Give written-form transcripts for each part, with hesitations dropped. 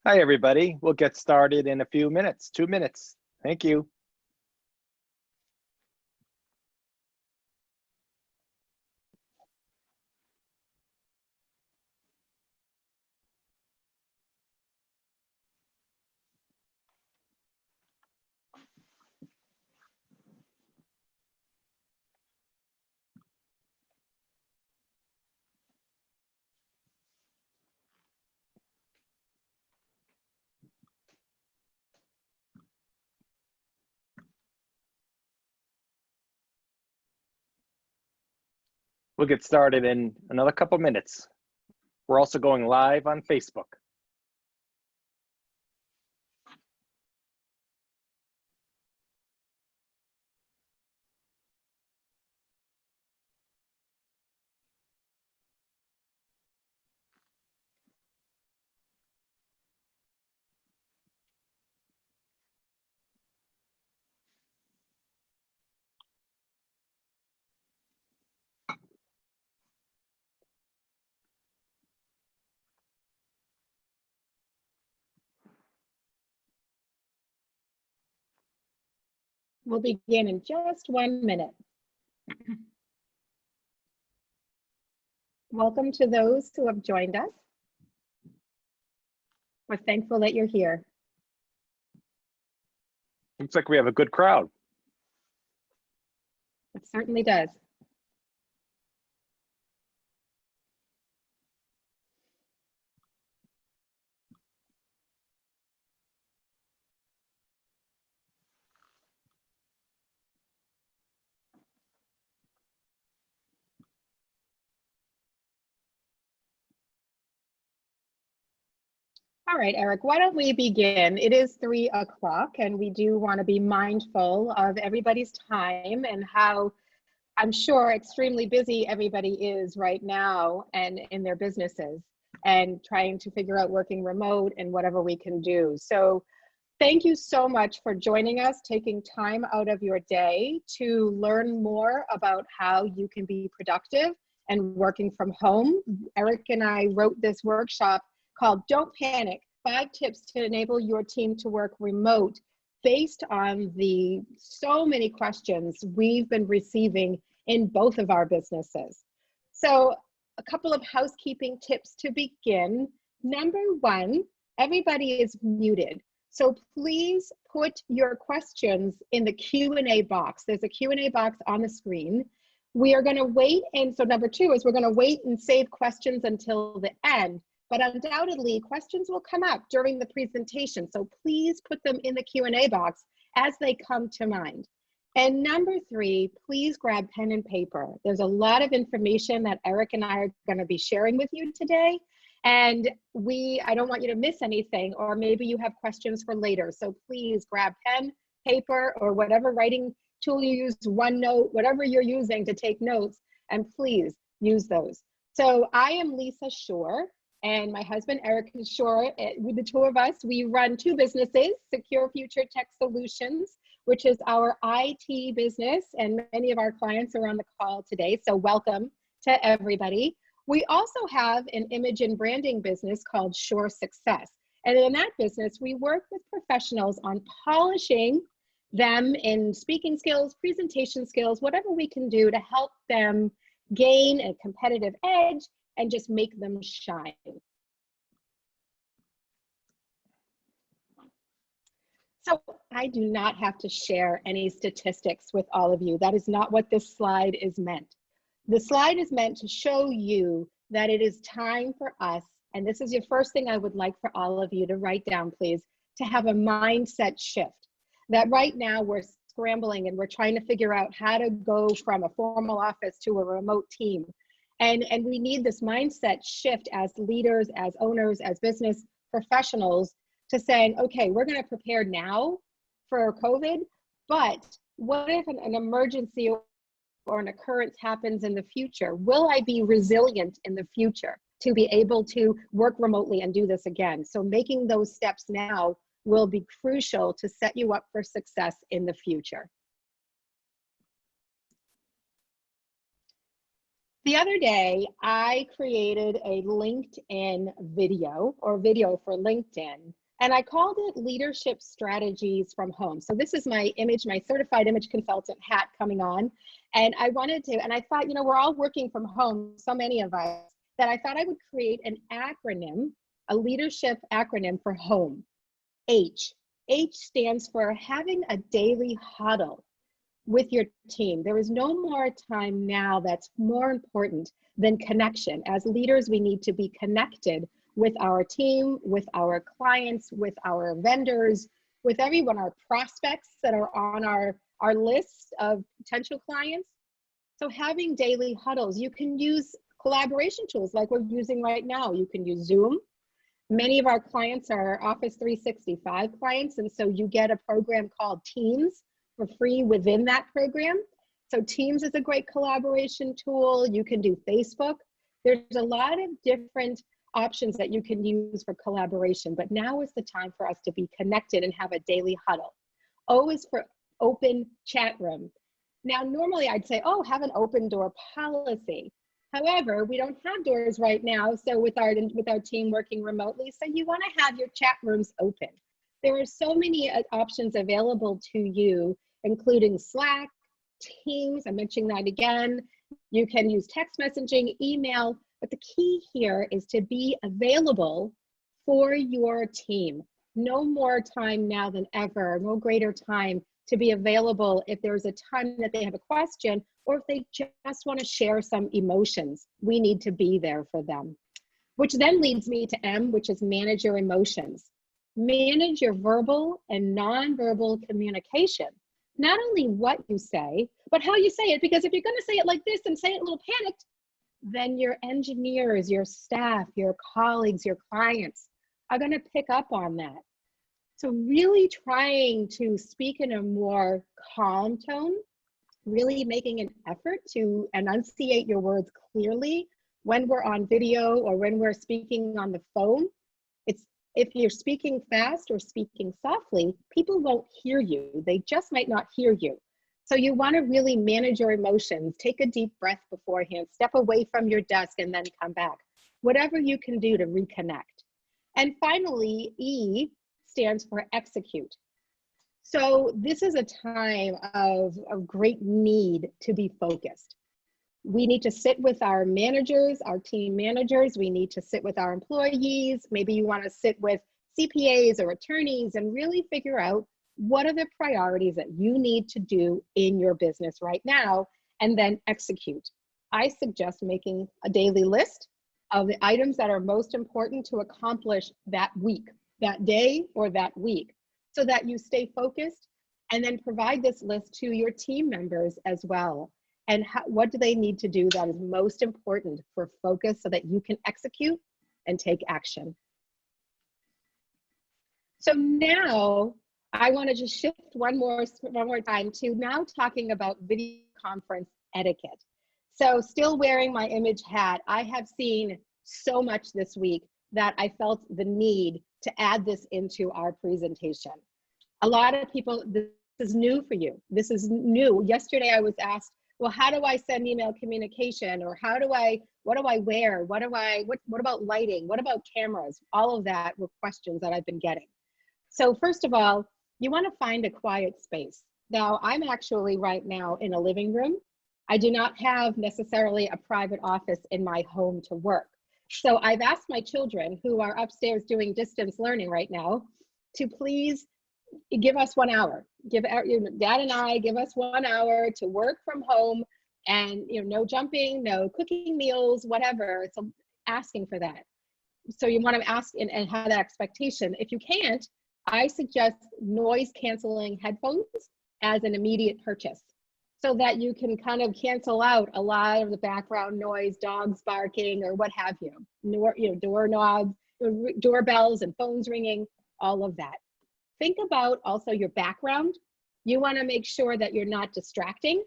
Hi, everybody. We'll get started in a few minutes, 2 minutes. Thank you. We'll get started in another couple minutes. We're also going live on Facebook. We'll begin in just 1 minute. Welcome to those who have joined us. We're thankful that you're here. Looks like we have a good crowd. It certainly does. All right, Eric, why don't we begin? It is 3 o'clock and we do want to be mindful of everybody's time and how I'm sure extremely busy everybody is right now and in their businesses and trying to figure out working remote and whatever we can do. So thank you so much for joining us, taking time out of your day to learn more about how you can be productive and working from home. Eric and I wrote this workshop called Don't Panic, 5 Tips to Enable Your Team to Work Remote, based on the so many questions we've been receiving in both of our businesses. So a couple of housekeeping tips to begin. Number 1, everybody is muted. So please put your questions in the Q&A box. There's a Q&A box on the screen. We are going to wait, and so number 2 is we're going to wait and save questions until the end. But undoubtedly, questions will come up during the presentation. So please put them in the Q&A box as they come to mind. And number 3, please grab pen and paper. There's a lot of information that Eric and I are going to be sharing with you today. And I don't want you to miss anything, or maybe you have questions for later. So please grab pen, paper, or whatever writing tool you use, OneNote, whatever you're using to take notes, and please use those. So I am Lisa Shorr, and my husband, Eric Shorr. With the 2 of us, we run 2 businesses, Secure Future Tech Solutions, which is our IT business, and many of our clients are on the call today, so welcome to everybody. We also have an image and branding business called Shorr Success, and in that business, we work with professionals on polishing them in speaking skills, presentation skills, whatever we can do to help them gain a competitive edge and just make them shine. So I do not have to share any statistics with all of you. That is not what this slide is meant. The slide is meant to show you that it is time for us, and this is your first thing I would like for all of you to write down, please, to have a mindset shift. That right now we're scrambling and we're trying to figure out how to go from a formal office to a remote team. And we need this mindset shift as leaders, as owners, as business professionals to saying, okay, we're going to prepare now for COVID, but what if an emergency or an occurrence happens in the future? Will I be resilient in the future to be able to work remotely and do this again? So making those steps now will be crucial to set you up for success in the future. The other day, I created a LinkedIn video or video for LinkedIn, and I called it Leadership Strategies from Home. So this is my image, my certified image consultant hat coming on. And I wanted to, and I thought, we're all working from home, so many of us, that I thought I would create an acronym, a leadership acronym for home. H. H stands for having a daily huddle with your team. There is no more time now that's more important than connection. As leaders, we need to be connected with our team, with our clients, with our vendors, with everyone, our prospects that are on our list of potential clients. So having daily huddles, you can use collaboration tools like we're using right now. You can use Zoom. Many of our clients are Office 365 clients, and so you get a program called Teams for free within that program. So Teams is a great collaboration tool. You can do Facebook. There's a lot of different options that you can use for collaboration, but now is the time for us to be connected and have a daily huddle. O is for open chat room. Now, normally I'd say, oh, have an open door policy. However, we don't have doors right now, so with our team working remotely, so you want to have your chat rooms open. There are so many options available to you, including Slack, Teams, I'm mentioning that again. You can use text messaging, email, but the key here is to be available for your team. No more time now than ever, no greater time to be available if there's a time that they have a question or if they just want to share some emotions. We need to be there for them. Which then leads me to M, which is manage your emotions. Manage your verbal and nonverbal communication. Not only what you say, but how you say it, because if you're going to say it like this and say it a little panicked, then your engineers, your staff, your colleagues, your clients are going to pick up on that. So really trying to speak in a more calm tone, really making an effort to enunciate your words clearly when we're on video or when we're speaking on the phone. If you're speaking fast or speaking softly, people won't hear you. They just might not hear you. So you want to really manage your emotions. Take a deep breath beforehand, step away from your desk and then come back. Whatever you can do to reconnect. And finally, E stands for execute. So this is a time of great need to be focused. We need to sit with our managers, our team managers. We need to sit with our employees. Maybe you want to sit with CPAs or attorneys and really figure out what are the priorities that you need to do in your business right now, and then execute. I suggest making a daily list of the items that are most important to accomplish that week, that day, or that week, so that you stay focused, and then provide this list to your team members as well. And what do they need to do that is most important for focus so that you can execute and take action. So now I want to just shift one more time to now talking about video conference etiquette. So still wearing my image hat, I have seen so much this week that I felt the need to add this into our presentation. A lot of people, this is new for you. This is new. Yesterday I was asked, well, how do I send email communication? Or what do I wear? What about lighting? What about cameras? All of that were questions that I've been getting. So first of all, you want to find a quiet space. Now, I'm actually right now in a living room. I do not have necessarily a private office in my home to work. So I've asked my children who are upstairs doing distance learning right now to please give us 1 hour. Dad and I give us 1 hour to work from home, and no jumping, no cooking meals, whatever. So asking for that. So you want to ask and have that expectation. If you can't, I suggest noise canceling headphones as an immediate purchase, so that you can kind of cancel out a lot of the background noise, dogs barking or what have you, doorknobs, doorbells and phones ringing, all of that. Think about also your background. You want to make sure that you're not distracting.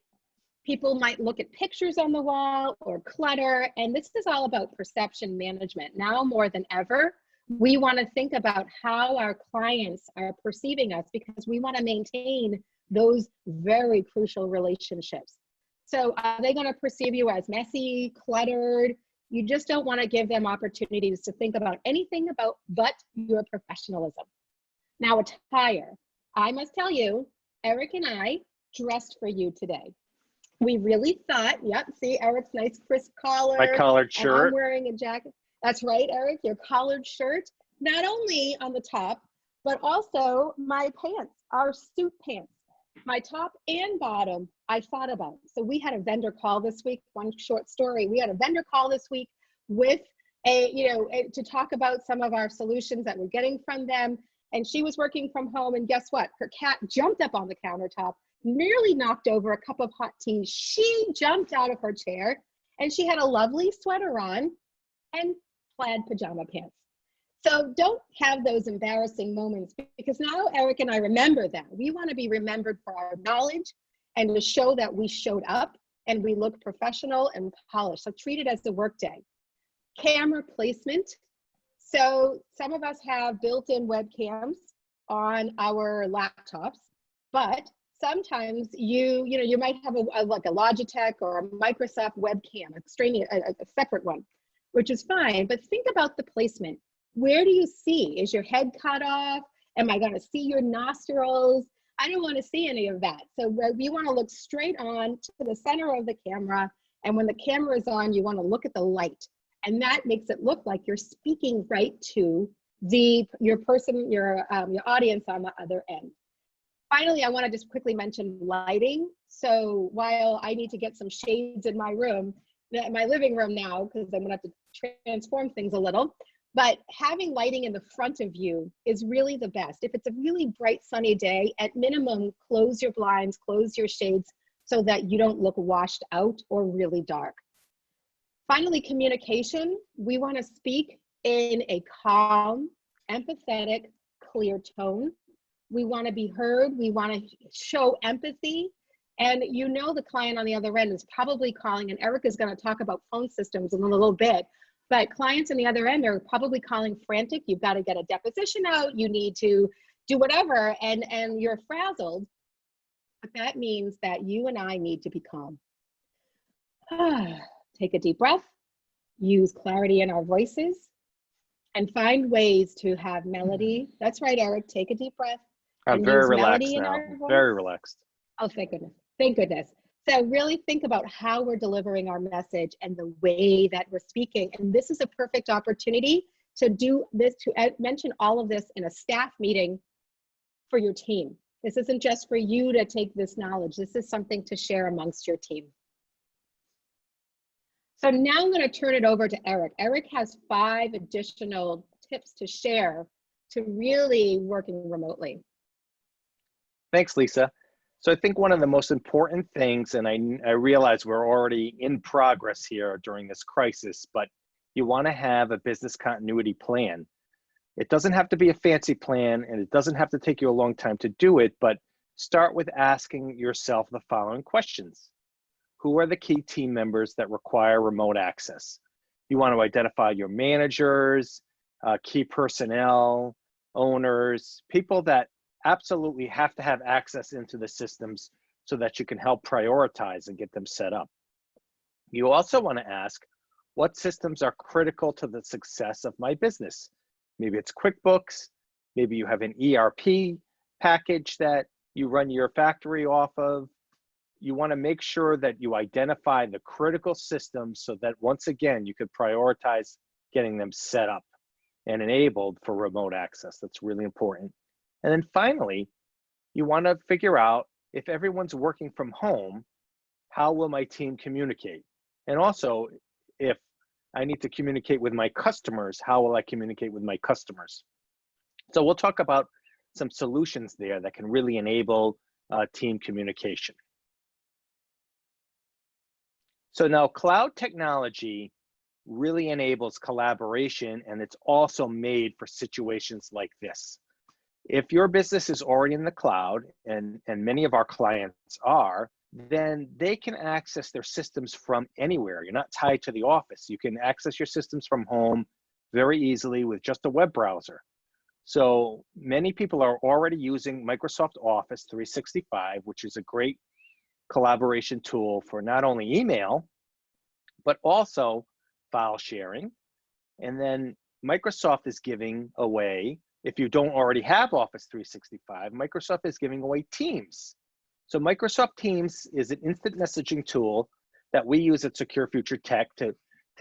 People might look at pictures on the wall or clutter, and this is all about perception management. Now more than ever, we want to think about how our clients are perceiving us, because we want to maintain those very crucial relationships. So are they going to perceive you as messy, cluttered? You just don't want to give them opportunities to think about anything but your professionalism. Now, attire. I must tell you, Eric and I dressed for you today. We really thought, yep, see Eric's nice crisp collar. My collared and I'm shirt. wearing a jacket. That's right, Eric, your collared shirt, not only on the top, but also my pants, our suit pants, my top and bottom, I thought about. So we had a vendor call this week, one short story. We had a vendor call this week with to talk about some of our solutions that we're getting from them. And she was working from home, and guess what? Her cat jumped up on the countertop, nearly knocked over a cup of hot tea. She jumped out of her chair, and she had a lovely sweater on and plaid pajama pants. So don't have those embarrassing moments, because now Eric and I remember that. We want to be remembered for our knowledge and to show that we showed up and we look professional and polished. So treat it as a work day. Camera placement. So some of us have built-in webcams on our laptops, but sometimes you might have like a Logitech or a Microsoft webcam, a separate one, which is fine. But think about the placement. Where do you see? Is your head cut off? Am I going to see your nostrils? I don't want to see any of that. So we want to look straight on to the center of the camera. And when the camera is on, you want to look at the light. And that makes it look like you're speaking right to your audience on the other end. Finally, I want to just quickly mention lighting. So while I need to get some shades in my room, my living room now, because I'm going to have to transform things a little, but having lighting in the front of you is really the best. If it's a really bright sunny day, at minimum, close your blinds, close your shades so that you don't look washed out or really dark. Finally, communication. We want to speak in a calm, empathetic, clear tone. We want to be heard. We want to show empathy. And the client on the other end is probably calling, and Eric is going to talk about phone systems in a little bit, but clients on the other end are probably calling frantic. You've got to get a deposition out. You need to do whatever, and you're frazzled. But that means that you and I need to be calm. Take a deep breath, use clarity in our voices, and find ways to have melody. That's right, Eric, take a deep breath. I'm very relaxed now, very relaxed. Oh, thank goodness, thank goodness. So really think about how we're delivering our message and the way that we're speaking. And this is a perfect opportunity to do this, to mention all of this in a staff meeting for your team. This isn't just for you to take this knowledge. This is something to share amongst your team. So now I'm going to turn it over to Eric. Eric has 5 additional tips to share to really working remotely. Thanks, Lisa. So I think one of the most important things, and I realize we're already in progress here during this crisis, but you want to have a business continuity plan. It doesn't have to be a fancy plan, and it doesn't have to take you a long time to do it, but start with asking yourself the following questions. Who are the key team members that require remote access? You want to identify your managers, key personnel, owners, people that absolutely have to have access into the systems so that you can help prioritize and get them set up. You also want to ask, what systems are critical to the success of my business? Maybe it's QuickBooks, maybe you have an ERP package that you run your factory off of. You want to make sure that you identify the critical systems so that once again, you could prioritize getting them set up and enabled for remote access. That's really important. And then finally, you want to figure out if everyone's working from home, how will my team communicate? And also, if I need to communicate with my customers, how will I communicate with my customers? So we'll talk about some solutions there that can really enable team communication. So now cloud technology really enables collaboration, and it's also made for situations like this. If your business is already in the cloud, and many of our clients are, then they can access their systems from anywhere. You're not tied to the office. You can access your systems from home very easily with just a web browser. So many people are already using Microsoft Office 365, which is a great collaboration tool for not only email, but also file sharing. And then Microsoft is giving away, if you don't already have Office 365, Microsoft is giving away Teams. So Microsoft Teams is an instant messaging tool that we use at Secure Future Tech to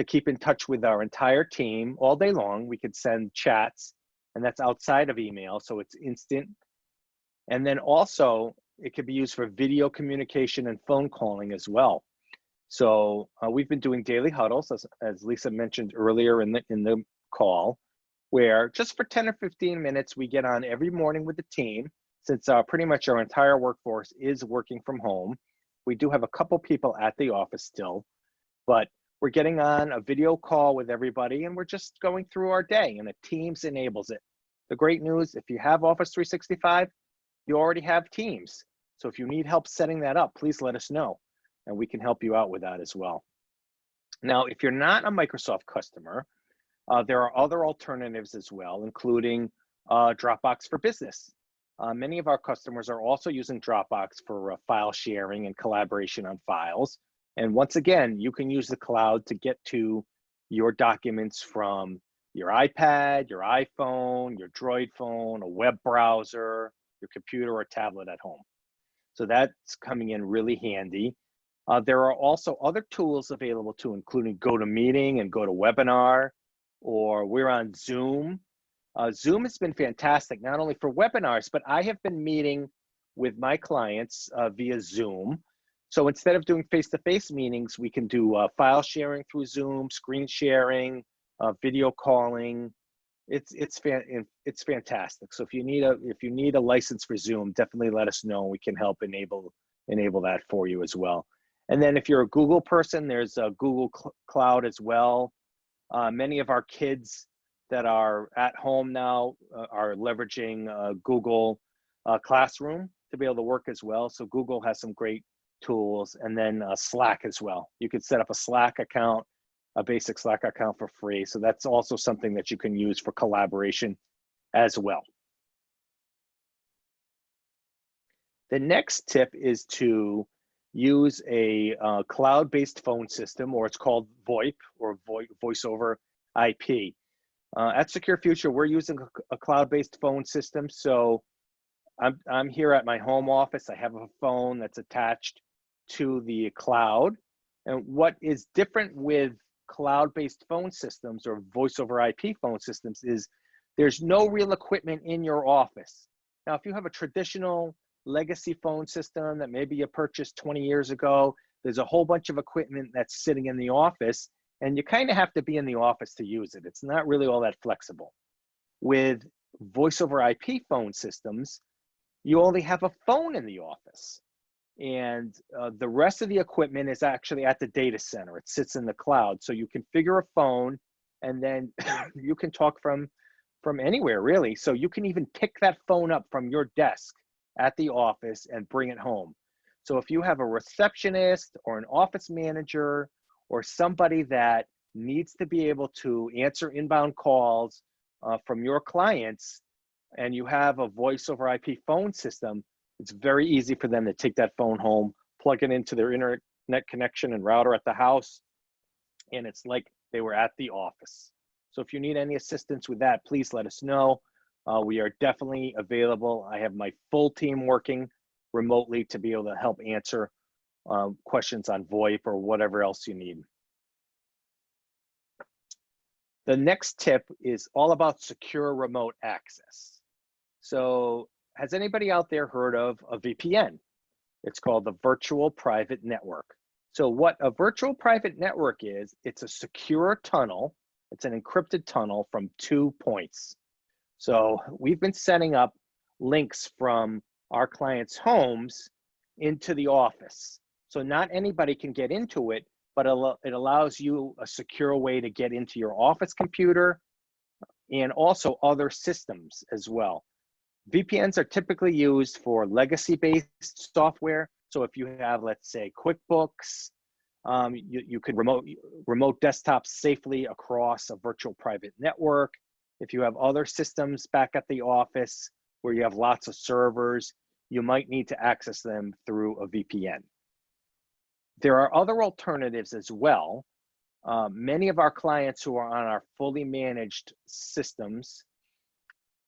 keep in touch with our entire team all day long. We could send chats, and that's outside of email, so it's instant. And then also, it could be used for video communication and phone calling as well. So we've been doing daily huddles, as Lisa mentioned earlier in the call, where just for 10 or 15 minutes, we get on every morning with the team, since pretty much our entire workforce is working from home. We do have a couple people at the office still, but we're getting on a video call with everybody, and we're just going through our day, and the Teams enables it. The great news, if you have Office 365, you already have Teams. So if you need help setting that up, please let us know, and we can help you out with that as well. Now, if you're not a Microsoft customer, there are other alternatives as well, including Dropbox for Business. Many of our customers are also using Dropbox for file sharing and collaboration on files. And once again, you can use the cloud to get to your documents from your iPad, your iPhone, your Droid phone, a web browser, your computer or tablet at home. So that's coming in really handy. There are also other tools available too, including GoToMeeting and GoToWebinar, or we're on Zoom. Zoom has been fantastic, not only for webinars, but I have been meeting with my clients via Zoom. So instead of doing face-to-face meetings, we can do file sharing through Zoom, screen sharing, video calling. It's fantastic. So if you need a license for Zoom, definitely let us know. We can help enable that for you as well. And then if you're a Google person, there's a Google Cloud as well. Many of our kids that are at home now are leveraging Google Classroom to be able to work as well. So Google has some great tools, and then Slack as well. You could set up a Slack account, a basic Slack account for free. So that's also something that you can use for collaboration as well. The next tip is to use a cloud-based phone system, or it's called VoIP, or voice over IP. At Secure Future, we're using a cloud-based phone system. So I'm here at my home office. I have a phone that's attached to the cloud. And what is different with cloud-based phone systems or voice over IP phone systems is there's no real equipment in your office. Now, if you have a traditional legacy phone system that maybe you purchased 20 years ago, there's a whole bunch of equipment that's sitting in the office, and you kind of have to be in the office to use it. It's not really all that flexible. With voice over IP phone systems, you only have a phone in the office, and the rest of the equipment is actually at the data center. It sits in the cloud. So you configure a phone, and then you can talk from anywhere, really. So you can even pick that phone up from your desk at the office and bring it home. So if you have a receptionist or an office manager or somebody that needs to be able to answer inbound calls from your clients, and you have a voice over IP phone system, it's very easy for them to take that phone home, plug it into their internet connection and router at the house, and it's like they were at the office. So if you need any assistance with that, please let us know. We are definitely available. I have my full team working remotely to be able to help answer questions on VoIP or whatever else you need. The next tip is all about secure remote access. So has anybody out there heard of a VPN? It's called the Virtual Private Network. So what a virtual private network is, it's a secure tunnel. It's an encrypted tunnel from 2 points. So we've been setting up links from our clients' homes into the office. So not anybody can get into it, but it allows you a secure way to get into your office computer and also other systems as well. VPNs are typically used for legacy-based software. So if you have, let's say, QuickBooks, you could remote desktops safely across a virtual private network. If you have other systems back at the office where you have lots of servers, you might need to access them through a VPN. There are other alternatives as well. Many of our clients who are on our fully managed systems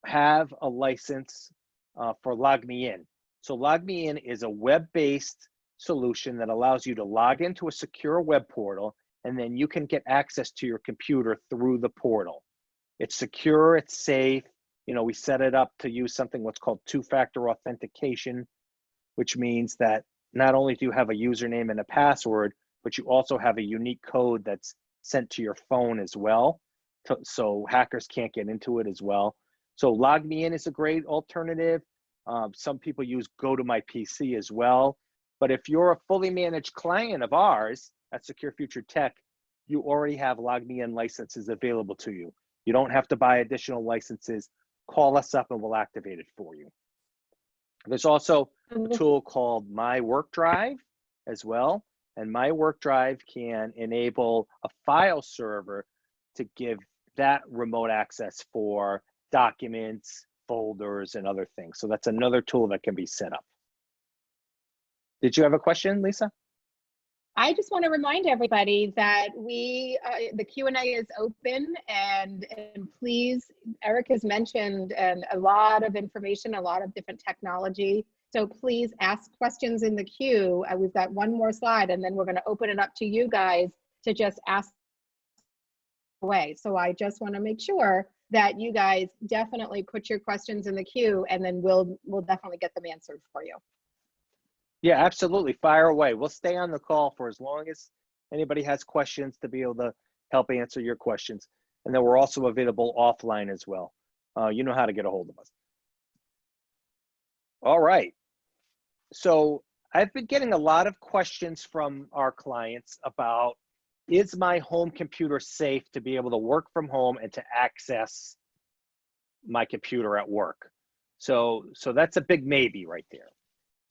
have a license for Log Me In. So Log Me In is a web-based solution that allows you to log into a secure web portal, and then you can get access to your computer through the portal. It's secure, it's safe. You know, we set it up to use something what's called two-factor authentication, which means that not only do you have a username and a password, but you also have a unique code that's sent to your phone as well, so hackers can't get into it as well. So Log Me In is a great alternative. Some people use Go to My PC as well. But if you're a fully managed client of ours at Secure Future Tech, you already have Log Me In licenses available to you. You don't have to buy additional licenses. Call us up and we'll activate it for you. There's also a tool called My OneDrive as well. And My OneDrive can enable a file server to give that remote access for documents, folders, and other things. So that's another tool that can be set up. Did you have a question, Lisa? I just want to remind everybody that the Q&A is open, and please, Eric has mentioned a lot of information, a lot of different technology. So please ask questions in the queue. We've got one more slide, and then we're going to open it up to you guys to just ask away. So I just want to make sure that you guys definitely put your questions in the queue, and then we'll definitely get them answered for you. Yeah, absolutely. Fire away. We'll stay on the call for as long as anybody has questions to be able to help answer your questions. And then we're also available offline as well. You know how to get a hold of us. All right. So I've been getting a lot of questions from our clients about, is my home computer safe to be able to work from home and to access my computer at work? So that's a big maybe right there.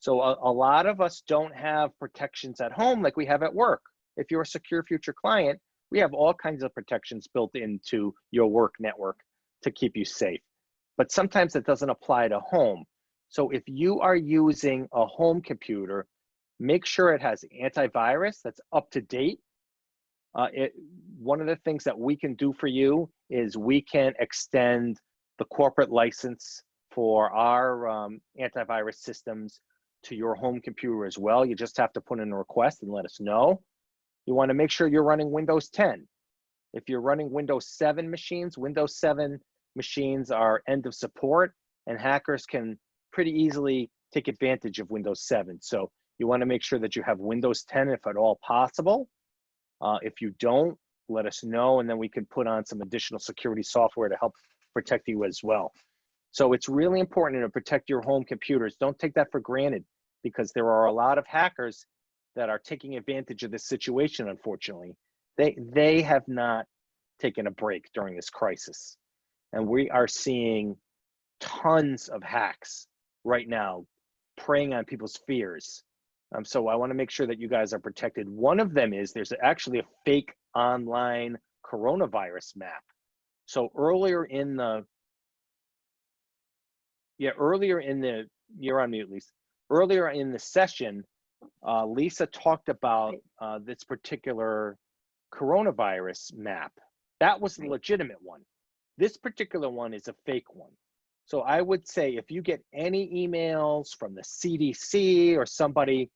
So a lot of us don't have protections at home like we have at work. If you're a Secure Future client, we have all kinds of protections built into your work network to keep you safe. But sometimes it doesn't apply to home. So if you are using a home computer, make sure it has antivirus that's up to date. One of the things that we can do for you is we can extend the corporate license for our antivirus systems to your home computer as well. You just have to put in a request and let us know. You want to make sure you're running Windows 10. If you're running Windows 7 machines, Windows 7 machines are end of support, and hackers can pretty easily take advantage of Windows 7. So you want to make sure that you have Windows 10 if at all possible. If you don't, let us know, and then we can put on some additional security software to help protect you as well. So it's really important to protect your home computers. Don't take that for granted, because there are a lot of hackers that are taking advantage of this situation, unfortunately. They have not taken a break during this crisis. And we are seeing tons of hacks right now, preying on people's fears. So I want to make sure that you guys are protected. One of them is there's actually a fake online coronavirus map. So earlier in the you're on mute, Lisa. Earlier in the session, Lisa talked about this particular coronavirus map. That was the legitimate one. This particular one is a fake one. So I would say if you get any emails from the CDC or somebody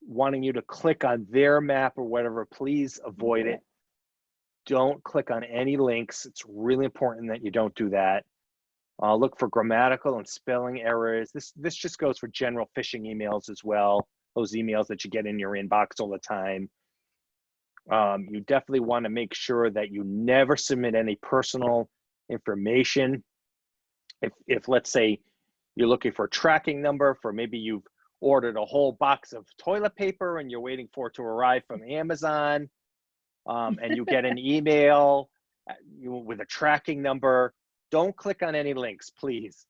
wanting you to click on their map or whatever, please avoid it. Don't click on any links. It's really important that you don't do that. Look for grammatical and spelling errors. This just goes for general phishing emails as well. Those emails that you get in your inbox all the time. You definitely want to make sure that you never submit any personal information. If let's say you're looking for a tracking number for, maybe you've ordered a whole box of toilet paper and you're waiting for it to arrive from Amazon, and you get an email with a tracking number, don't click on any links, please.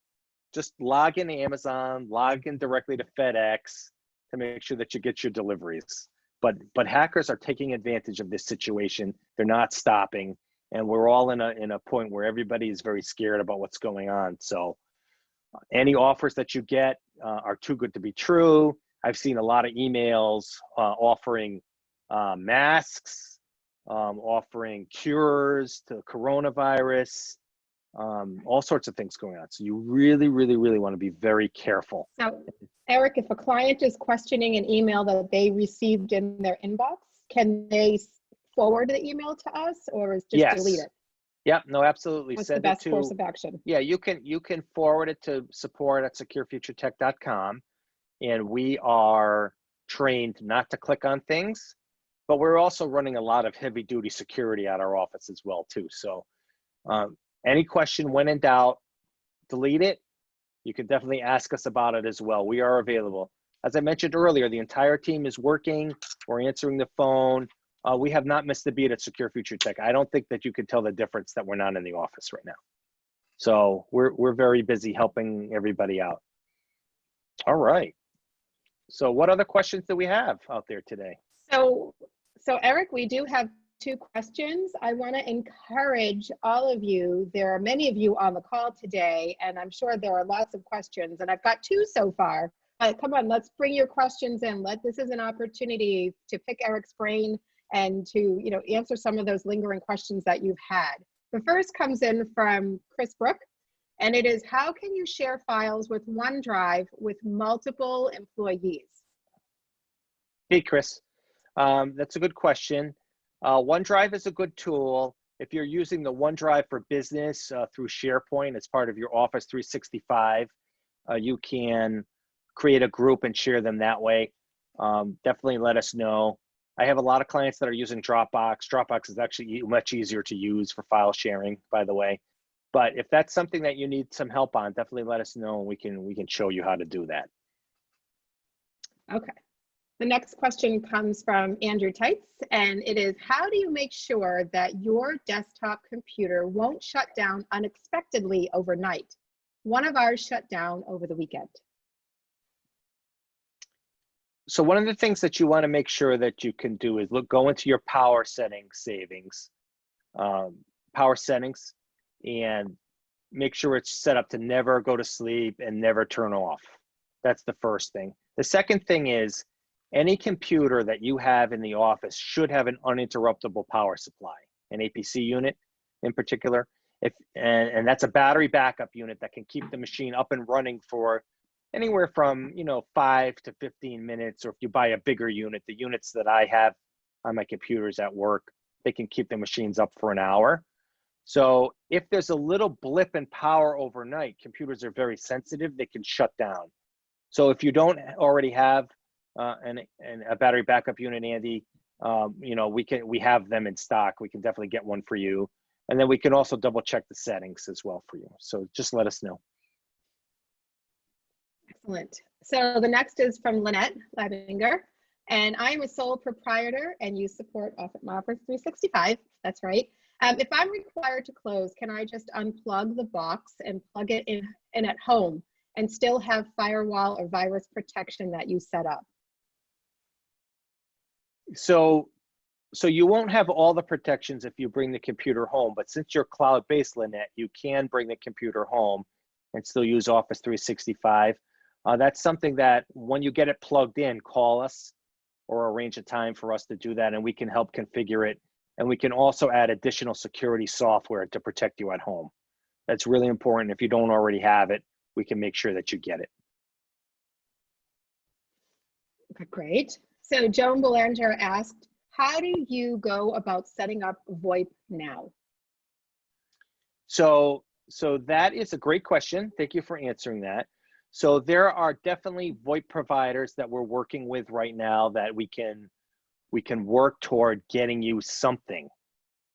Just log in to Amazon, log in directly to FedEx to make sure that you get your deliveries. But hackers are taking advantage of this situation. They're not stopping, and we're all in a point where everybody is very scared about what's going on. So any offers that you get are too good to be true. I've seen a lot of emails offering masks, offering cures to coronavirus, all sorts of things going on. So you really, really, really want to be very careful. So, Eric, if a client is questioning an email that they received in their inbox, can they forward the email to us, or is just delete it? Yep, no, absolutely. What's Send the best it to, course of action? Yeah, you can forward it to support@securefuturetech.com, and we are trained not to click on things, but we're also running a lot of heavy duty security at our office as well too. So any question, when in doubt, delete it. You can definitely ask us about it as well. We are available. As I mentioned earlier, the entire team is working. We're answering the phone. We have not missed a beat at Secure Future Tech. I don't think that you could tell the difference that we're not in the office right now. So we're very busy helping everybody out. All right. So what other questions do we have out there today? So Eric, we do have 2 questions. I want to encourage all of you. There are many of you on the call today, and I'm sure there are lots of questions, and I've got 2 so far. Come on, let's bring your questions in. This is an opportunity to pick Eric's brain and to answer some of those lingering questions that you've had. The first comes in from Chris Brook, and it is, how can you share files with OneDrive with multiple employees? Hey, Chris. That's a good question. OneDrive is a good tool. If you're using the OneDrive for Business through SharePoint as part of your Office 365, you can create a group and share them that way. Definitely let us know. I have a lot of clients that are using Dropbox. Dropbox is actually much easier to use for file sharing, by the way. But if that's something that you need some help on, definitely let us know, and we can show you how to do that. Okay. The next question comes from Andrew Tights, and it is, how do you make sure that your desktop computer won't shut down unexpectedly overnight? One of ours shut down over the weekend. So one of the things that you want to make sure that you can do is go into your power settings, and make sure it's set up to never go to sleep and never turn off. That's the first thing. The second thing is, any computer that you have in the office should have an uninterruptible power supply, an APC unit in particular. And that's a battery backup unit that can keep the machine up and running for anywhere from 5 to 15 minutes, or if you buy a bigger unit, the units that I have on my computers at work, they can keep the machines up for an hour. So if there's a little blip in power overnight, computers are very sensitive, they can shut down. So if you don't already have a battery backup unit, Andy, we have them in stock. We can definitely get one for you. And then we can also double check the settings as well for you. So just let us know. Excellent. So the next is from Lynette Labinger, and I am a sole proprietor and you support Office 365. That's right. If I'm required to close, can I just unplug the box and plug it in at home and still have firewall or virus protection that you set up? So you won't have all the protections if you bring the computer home, but since you're cloud-based, Lynette, you can bring the computer home and still use Office 365. That's something that when you get it plugged in, call us or arrange a time for us to do that, and we can help configure it. And we can also add additional security software to protect you at home. That's really important. If you don't already have it, we can make sure that you get it. Okay, great. So Joan Belanger asked, how do you go about setting up VoIP now? So that is a great question. Thank you for answering that. So there are definitely VoIP providers that we're working with right now that we can work toward getting you something.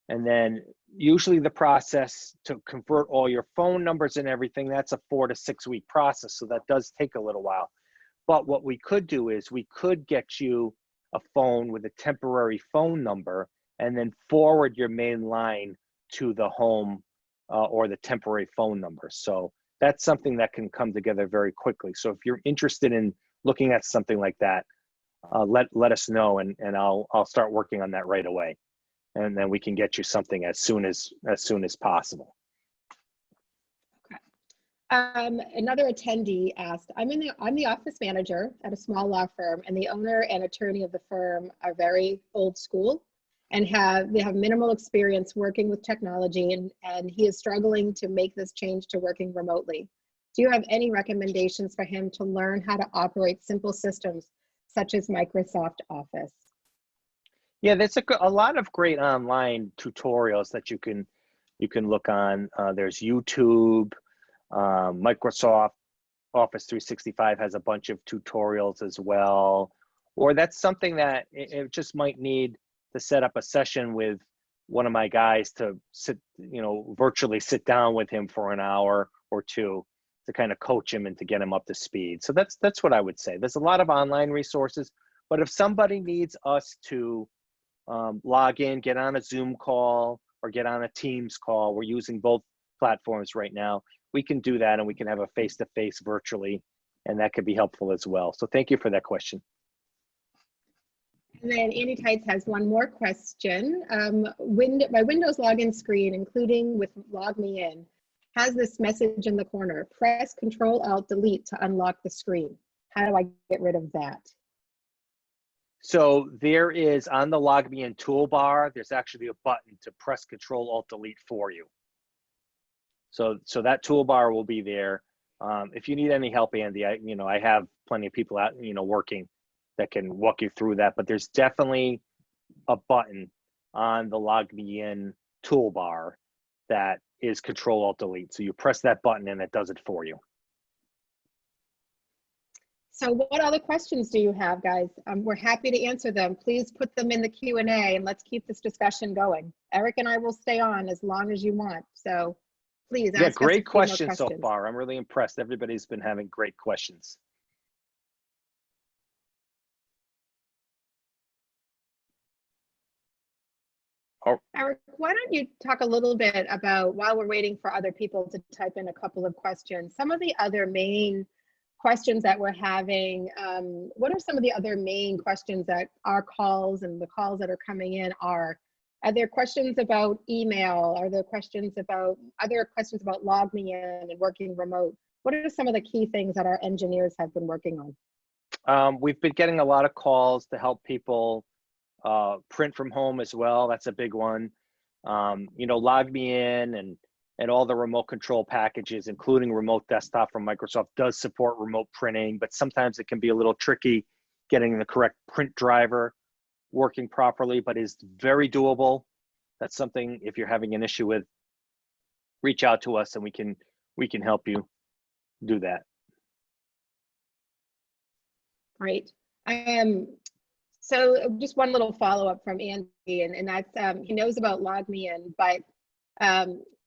And then usually the process to convert all your phone numbers and everything, that's a 4 to 6 week process. So that does take a little while. But what we could do is we could get you a phone with a temporary phone number and then forward your main line to the home or the temporary phone number. So that's something that can come together very quickly. So if you're interested in looking at something like that, let us know, and I'll start working on that right away, and then we can get you something as soon as possible. Another attendee asked, I'm the office manager at a small law firm, and the owner and attorney of the firm are very old school and they have minimal experience working with technology, and he is struggling to make this change to working remotely. Do you have any recommendations for him to learn how to operate simple systems such as Microsoft Office? Yeah, there's a lot of great online tutorials that you can look on. There's YouTube. Microsoft Office 365 has a bunch of tutorials as well. Or that's something that it just might need to set up a session with one of my guys to sit, virtually sit down with him for an hour or two to kind of coach him and to get him up to speed. So that's what I would say. There's a lot of online resources, but if somebody needs us to log in, get on a Zoom call or get on a Teams call, we're using both platforms right now. We can do that, and we can have a face-to-face virtually, and that could be helpful as well. So thank you for that question. And then Andy Tights has one more question. My Windows login screen, including with Log Me In, has this message in the corner: press Control-Alt-Delete to unlock the screen. How do I get rid of that? So there is, on the Log Me In toolbar, there's actually a button to press Control-Alt-Delete for you. So that toolbar will be there. If you need any help, Andy, I have plenty of people out, working that can walk you through that. But there's definitely a button on the Log Me In toolbar that is Control-Alt-Delete. So you press that button and it does it for you. So what other questions do you have, guys? We're happy to answer them. Please put them in the Q&A, and let's keep this discussion going. Eric and I will stay on as long as you want. So please ask us great a few more questions so far. I'm really impressed. Everybody's been having great questions. Oh. Eric, why don't you talk a little bit about, while we're waiting for other people to type in a couple of questions, some of the other main questions that we're having. What are some of the other main questions that our calls and the calls that are coming in are? Are there questions about email? Are there questions about Log Me In and working remote? What are some of the key things that our engineers have been working on? We've been getting a lot of calls to help people print from home as well. That's a big one. Log Me In and all the remote control packages, including remote desktop from Microsoft, does support remote printing, but sometimes it can be a little tricky getting the correct print driver working properly, but is very doable. That's something, if you're having an issue with, reach out to us and we can help you do that. Great. So just one little follow-up from Andy, and that's he knows about Log Me In, but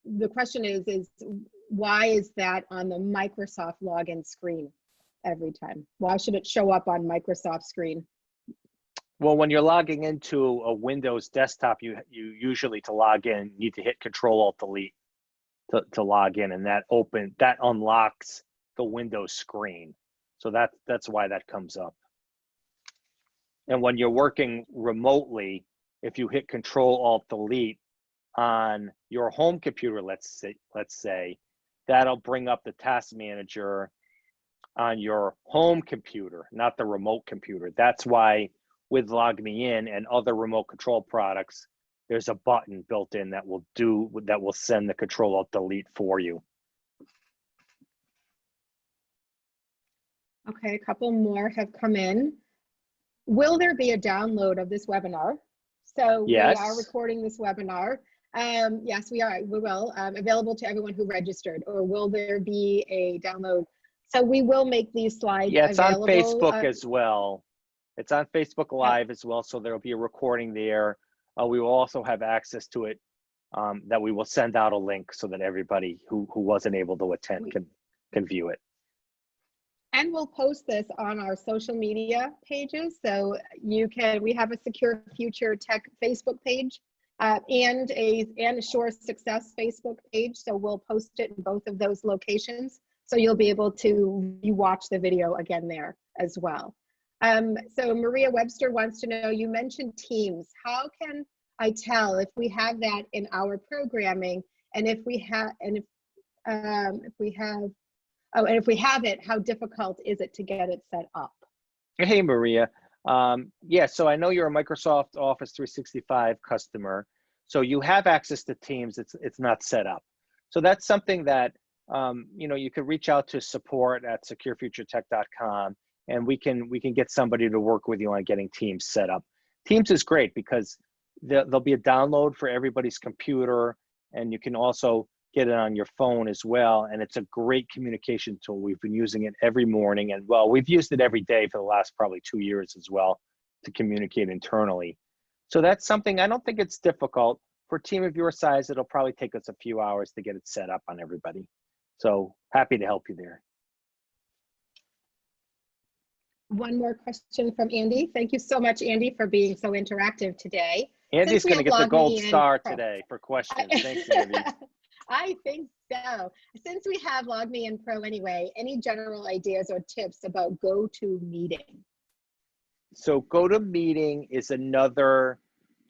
the question is why is that on the Microsoft login screen every time? Why should it show up on Microsoft screen? Well, when you're logging into a Windows desktop, you usually, to log in, need to hit Control-Alt-Delete to log in, and that unlocks the Windows screen. So that's why that comes up. And when you're working remotely, if you hit Control-Alt-Delete on your home computer, let's say, that'll bring up the task manager on your home computer, not the remote computer. That's why with Log Me In and other remote control products, there's a button built in that will send the Control-Alt-Delete for you. Okay, a couple more have come in. Will there be a download of this webinar? So yes. We are recording this webinar. Yes, we are. We will. Available to everyone who registered, or will there be a download? So we will make these slides available. On Facebook as well. It's on Facebook Live as well, so there'll be a recording there. We will also have access to it, that we will send out a link so that everybody who wasn't able to attend can view it. And we'll post this on our social media pages. So we have a Secure Future Tech Facebook page and a Shorr Success Facebook page. So we'll post it in both of those locations. So you'll be able to watch the video again there as well. So Maria Webster wants to know, you mentioned Teams. How can I tell if we have that in our programming, and if we have Oh, and if we have it, how difficult is it to get it set up? Hey, Maria. Yeah, so I know you're a Microsoft Office 365 customer, so you have access to Teams. It's not set up. So that's something that you could reach out to support at securefuturetech.com, and we can get somebody to work with you on getting Teams set up. Teams is great because there'll be a download for everybody's computer, and you can also get it on your phone as well. And it's a great communication tool. We've been using it every morning, and well, we've used it every day for the last probably 2 years as well to communicate internally. So that's something, I don't think it's difficult. For a team of your size, it'll probably take us a few hours to get it set up on everybody. So happy to help you there. One more question from Andy. Thank you so much, Andy, for being so interactive today. Andy's going to get the gold star today for questions. Thanks, Andy. I think so. Since we have LogMeIn Pro anyway, any general ideas or tips about GoToMeeting? So GoToMeeting is another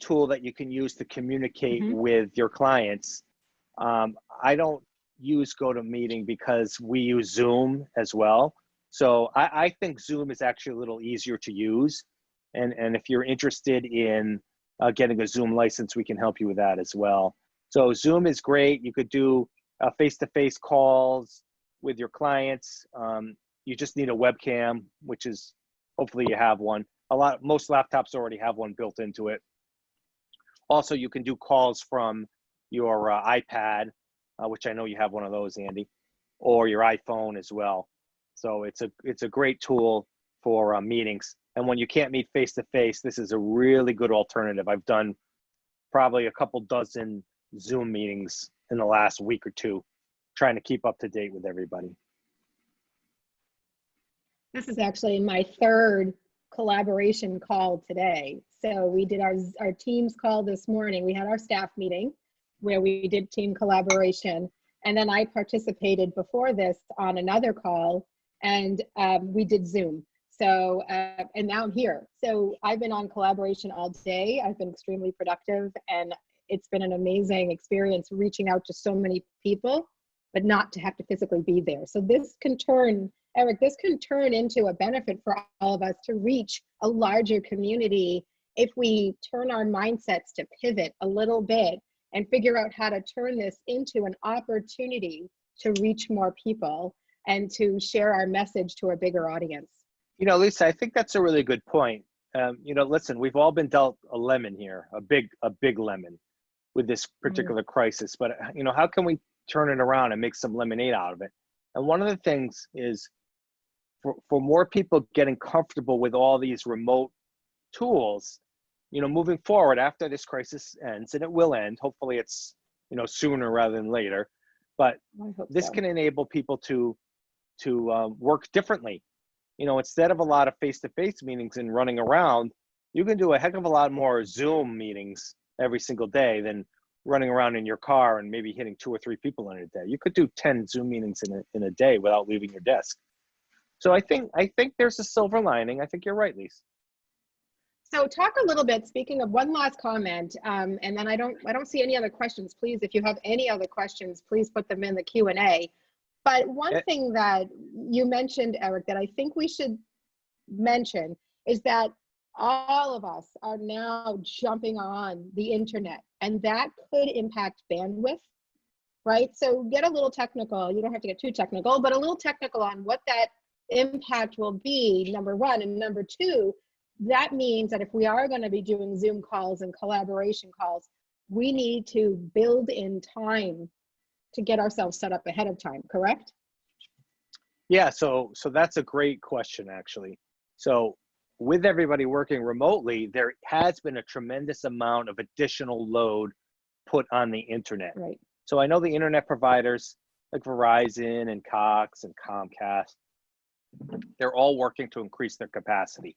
tool that you can use to communicate with your clients. I don't use GoToMeeting because we use Zoom as well. So I think Zoom is actually a little easier to use. And if you're interested in getting a Zoom license, we can help you with that as well. So Zoom is great. You could do face-to-face calls with your clients. You just need a webcam, which is, hopefully you have one. Most laptops already have one built into it. Also, you can do calls from your iPad, which I know you have one of those, Andy, or your iPhone as well. So it's a great tool for meetings. And when you can't meet face-to-face, this is a really good alternative. I've done probably a couple dozen Zoom meetings in the last week or two, trying to keep up to date with everybody. This is actually my third collaboration call today. So we did our Teams call this morning. We had our staff meeting where we did team collaboration. And then I participated before this on another call, and we did Zoom. So, and now I'm here. So I've been on collaboration all day. I've been extremely productive, and it's been an amazing experience reaching out to so many people, but not to have to physically be there. So this can turn, Eric, this can turn into a benefit for all of us to reach a larger community if we turn our mindsets to pivot a little bit and figure out how to turn this into an opportunity to reach more people and to share our message to a bigger audience. You know, Lisa, I think that's a really good point. Listen, we've all been dealt a lemon here, a big lemon with this particular crisis, but how can we turn it around and make some lemonade out of it? And one of the things is for more people getting comfortable with all these remote tools, moving forward after this crisis ends, and it will end, hopefully it's, sooner rather than later, but this can enable people to work differently. Instead of a lot of face-to-face meetings and running around, you can do a heck of a lot more Zoom meetings every single day than running around in your car and maybe hitting 2 or 3 people in a day. You could do 10 Zoom meetings in a day without leaving your desk. So I think there's a silver lining. I think you're right, Lisa. So talk a little bit, speaking of one last comment, and then I don't see any other questions. Please, if you have any other questions, please put them in the Q&A. But one thing that you mentioned, Eric, that I think we should mention is that all of us are now jumping on the internet, and that could impact bandwidth, right? So get a little technical. You don't have to get too technical, but a little technical on what that impact will be, number one. And number two, that means that if we are going to be doing Zoom calls and collaboration calls, we need to build in time to get ourselves set up ahead of time, correct? Yeah, so that's a great question, actually. So with everybody working remotely, there has been a tremendous amount of additional load put on the internet. Right. So I know the internet providers like Verizon and Cox and Comcast, they're all working to increase their capacity.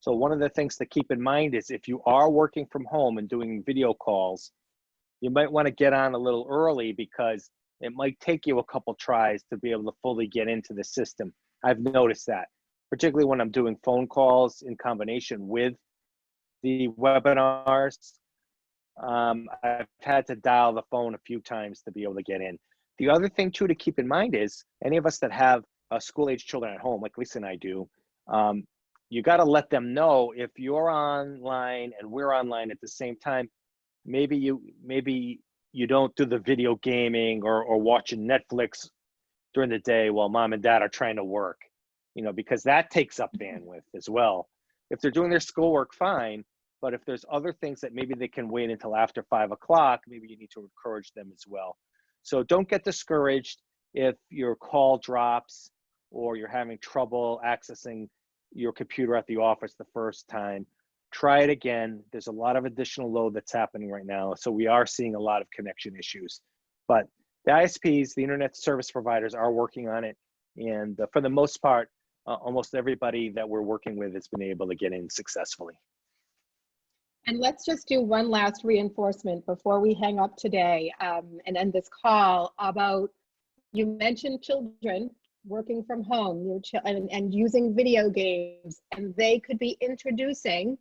So one of the things to keep in mind is if you are working from home and doing video calls, you might want to get on a little early because it might take you a couple tries to be able to fully get into the system. I've noticed that, particularly when I'm doing phone calls in combination with the webinars. I've had to dial the phone a few times to be able to get in. The other thing too to keep in mind is any of us that have school-age children at home, like Lisa and I do, you got to let them know if you're online and we're online at the same time. Maybe you don't do the video gaming or watching Netflix during the day while mom and dad are trying to work, because that takes up bandwidth as well. If they're doing their schoolwork, fine. But if there's other things that maybe they can wait until after 5 o'clock, maybe you need to encourage them as well. So don't get discouraged if your call drops or you're having trouble accessing your computer at the office the first time. Try it again. There's a lot of additional load that's happening right now. So we are seeing a lot of connection issues. But the ISPs, the internet service providers, are working on it. And for the most part, almost everybody that we're working with has been able to get in successfully. And let's just do one last reinforcement before we hang up today and end this call about, you mentioned children working from home and using video games, and they could be introducing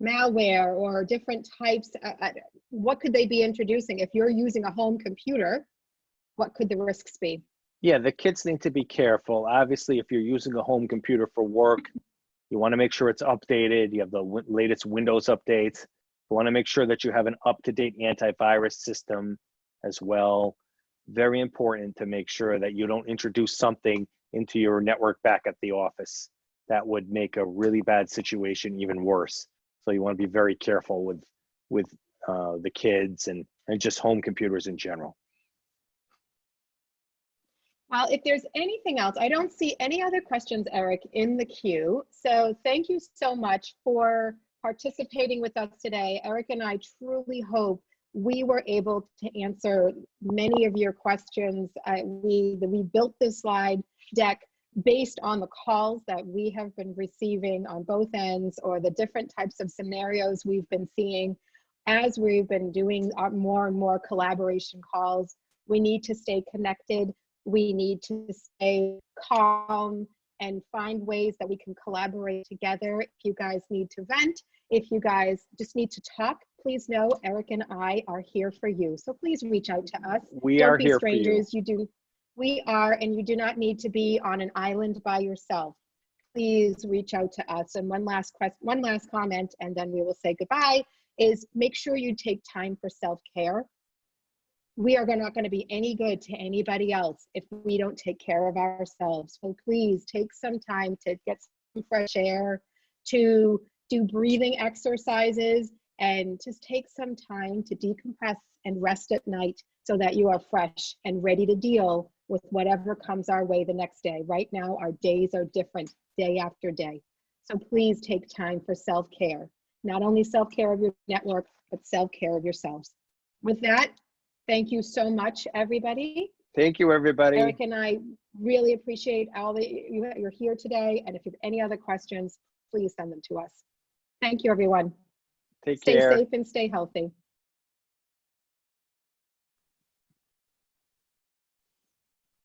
malware or different types. What could they be introducing? If you're using a home computer, what could the risks be? Yeah, the kids need to be careful. Obviously, if you're using a home computer for work, you want to make sure it's updated. You have the latest Windows updates. You want to make sure that you have an up-to-date antivirus system as well. Very important to make sure that you don't introduce something into your network back at the office that would make a really bad situation even worse. So you want to be very careful with the kids and just home computers in general. Well, if there's anything else, I don't see any other questions, Eric, in the queue. So thank you so much for participating with us today. Eric and I truly hope we were able to answer many of your questions. We built this slide deck based on the calls that we have been receiving on both ends, or the different types of scenarios we've been seeing as we've been doing our more and more collaboration calls. We need to stay connected. We need to stay calm and find ways that we can collaborate together. If you guys need to vent, if you guys just need to talk, please know Eric and I are here for you. So please reach out to us. We are here for you. Don't be strangers. We are, and you do not need to be on an island by yourself. Please reach out to us. And one last comment, and then we will say goodbye, is make sure you take time for self-care. We are not going to be any good to anybody else if we don't take care of ourselves. So please take some time to get some fresh air, to do breathing exercises, and just take some time to decompress and rest at night so that you are fresh and ready to deal with whatever comes our way the next day. Right now, our days are different day after day. So please take time for self-care. Not only self-care of your network, but self-care of yourselves. With that, thank you so much, everybody. Thank you, everybody. Eric and I really appreciate all that you're here today. And if you have any other questions, please send them to us. Thank you, everyone. Take care. Stay safe and stay healthy.